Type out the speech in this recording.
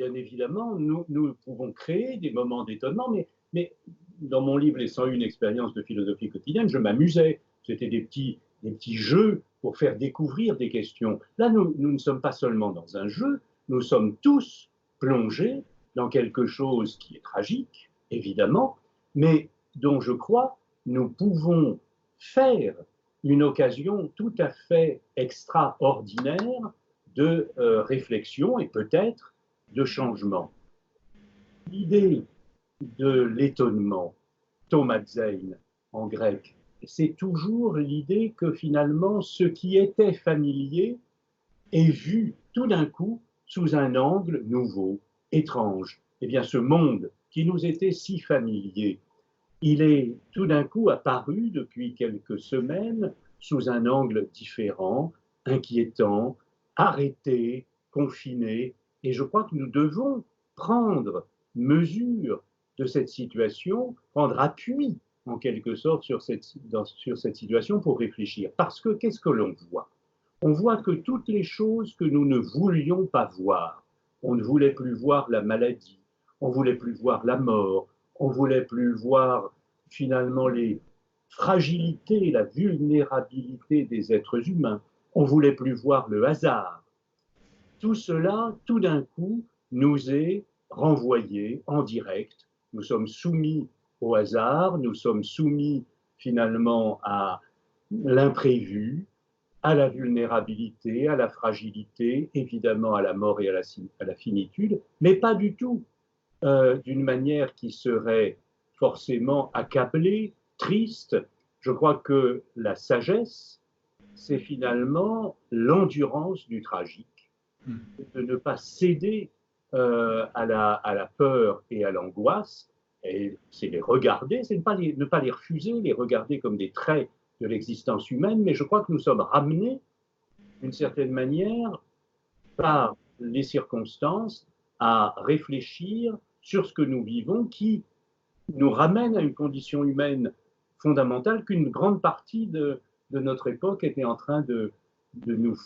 bien évidemment, nous pouvons créer des moments d'étonnement, mais dans mon livre Les 101 expériences de philosophie quotidienne, je m'amusais. C'était des petits jeux pour faire découvrir des questions. Là, nous ne sommes pas seulement dans un jeu, nous sommes tous plongés dans quelque chose qui est tragique, évidemment, mais dont je crois nous pouvons faire une occasion tout à fait extraordinaire de réflexion et peut-être de changement. L'idée de l'étonnement, thomazein en grec, c'est toujours l'idée que finalement ce qui était familier est vu tout d'un coup sous un angle nouveau, étrange. Eh bien, ce monde qui nous était si familier, il est tout d'un coup apparu depuis quelques semaines sous un angle différent, inquiétant, arrêté, confiné. Et je crois que nous devons prendre mesure de cette situation, prendre appui en quelque sorte sur cette situation pour réfléchir. Parce que qu'est-ce que l'on voit? On voit que toutes les choses que nous ne voulions pas voir, on ne voulait plus voir la maladie, on ne voulait plus voir la mort, on ne voulait plus voir finalement les fragilités, la vulnérabilité des êtres humains, on ne voulait plus voir le hasard. Tout cela, tout d'un coup, nous est renvoyé en direct. Nous sommes soumis au hasard, nous sommes soumis finalement à l'imprévu, à la vulnérabilité, à la fragilité, évidemment à la mort et à la finitude, mais pas du tout d'une manière qui serait forcément accablée, triste. Je crois que la sagesse, c'est finalement l'endurance du tragique, de ne pas céder à la peur et à l'angoisse, et c'est les regarder, c'est ne pas les refuser, les regarder comme des traits de l'existence humaine, mais je crois que nous sommes ramenés, d'une certaine manière, par les circonstances, à réfléchir sur ce que nous vivons, qui nous ramène à une condition humaine fondamentale qu'une grande partie de notre époque était en train de nous